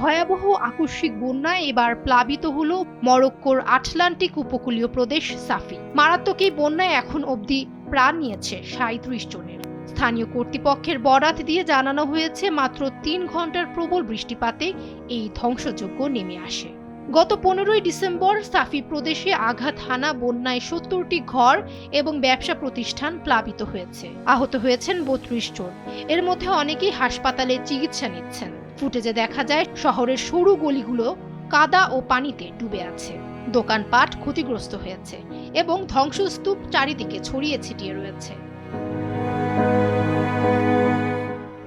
ভয়াবহ আকস্মিক বন্যায় এবার প্লাবিত হলো মরক্কোর আটলান্টিক উপকূলীয় প্রদেশ সাফি। মারাত্মক এই বন্যায় এখন অবধি প্রাণ নিয়েছে ৩৭ জনের। স্থানীয় কর্তৃপক্ষের বরাত দিয়ে জানানো হয়েছে মাত্র ৩ ঘন্টার প্রবল বৃষ্টিপাতে এই ধ্বংসযজ্ঞ নেমে আসে। গত ১৫ই ডিসেম্বর সাফি প্রদেশে আঘাত হানা বন্যায় ৭০টি ঘর এবং ব্যবসা প্রতিষ্ঠান প্লাবিত হয়েছে। আহত হয়েছেন ৩২ জন। এর মধ্যে অনেকেই হাসপাতালে চিকিৎসা নিচ্ছেন। ফুটেজে দেখা যায় শহরের সরু গলিগুলো কাদা ও পানিতে ডুবে আছে। দোকানপাট ক্ষতিগ্রস্ত হয়েছে এবং ধ্বংসস্তূপ চারিদিকে ছড়িয়ে ছিটিয়ে রয়েছে।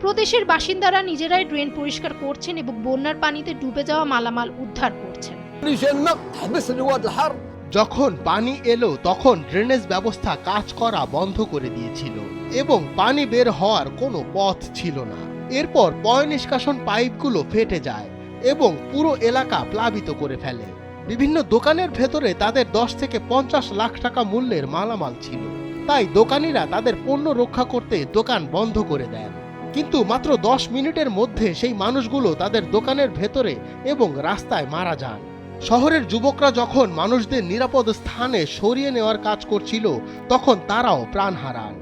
প্রদেশের বাসিন্দারা নিজেরাই ড্রেন পরিষ্কার করছেন এবং বন্যার পানিতে ডুবে যাওয়া মালামাল উদ্ধার করছেন। যখন পানি এলো তখন ড্রেনেজ ব্যবস্থা কাজ করা বন্ধ করে দিয়েছিল এবং পানি বের হওয়ার কোনো পথ ছিল না। এরপর পয় নিষ্কাশন পাইপগুলো ফেটে যায় এবং পুরো এলাকা প্লাবিত করে ফেলে। বিভিন্ন দোকানের ভেতরে তাদের ১০ থেকে ৫০ লাখ টাকা মূল্যের মালামাল ছিল, তাই দোকানিরা তাদের পণ্য রক্ষা করতে দোকান বন্ধ করে দেন। কিন্তু মাত্র ১০ মিনিটের মধ্যে সেই মানুষগুলো তাদের দোকানের ভেতরে এবং রাস্তায় মারা যান। শহরের যুবকরা যখন মানুষদের নিরাপদ স্থানে সরিয়ে নেওয়ার কাজ করছিল তখন তারাও প্রাণ হারান।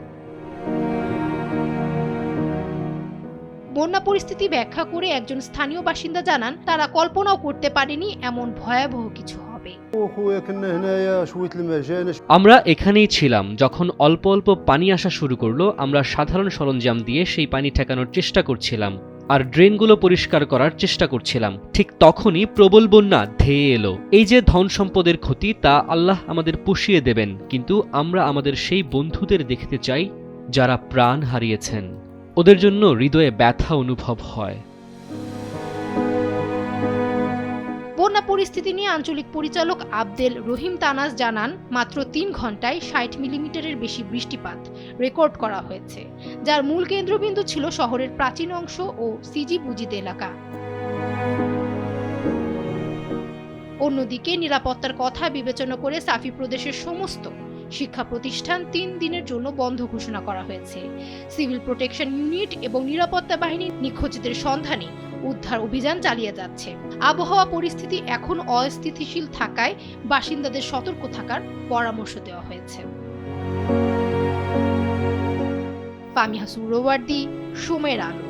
বন্যা পরিস্থিতি ব্যাখ্যা করে একজন স্থানীয় বাসিন্দা জানান, তারা কল্পনাও করতে পারেনি এমন ভয়াবহ কিছু হবে। আমরা এখানেই ছিলাম যখন অল্প অল্প পানি আসা শুরু করলো। আমরা সাধারণ সরঞ্জাম দিয়ে সেই পানি ঠেকানোর চেষ্টা করছিলাম আর ড্রেনগুলো পরিষ্কার করার চেষ্টা করছিলাম। ঠিক তখনই প্রবল বন্যা ধেয়ে এলো। এই যে ধন সম্পদের ক্ষতি তা আল্লাহ আমাদের পুষিয়ে দেবেন, কিন্তু আমরা আমাদের সেই বন্ধুদের দেখতে চাই যারা প্রাণ হারিয়েছেন। ওদের জন্য হৃদয়ে ব্যথা অনুভব হয়। বন্যা পরিস্থিতি নিয়ে আঞ্চলিক পরিচালক আবদেল রহিম তানাজ জানান, মাত্র ৩ ঘন্টায় ৬০ মিলিমিটারের বেশি বৃষ্টিপাত রেকর্ড করা হয়েছে, যার মূল কেন্দ্রবিন্দু ছিল শহরের প্রাচীন অংশ ও সিজি বুজিদ এলাকা। অন্যদিকে নিরাপত্তার কথা বিবেচনা করে সাফি প্রদেশের সমস্ত শিক্ষা প্রতিষ্ঠান ৩ দিনের জন্য বন্ধ ঘোষণা করা হয়েছে। সিভিল প্রোটেকশন ইউনিট এবং নিরাপত্তা বাহিনী নিখোঁজদের সন্ধানে উদ্ধার অভিযান চালিয়ে যাচ্ছে। আবহাওয়া পরিস্থিতি এখন অস্থিতিশীল থাকায় বাসিন্দাদের সতর্ক থাকার পরামর্শ দেওয়া হয়েছে। ফামিহা সুহরাওয়ার্দী, সময়ের আলো।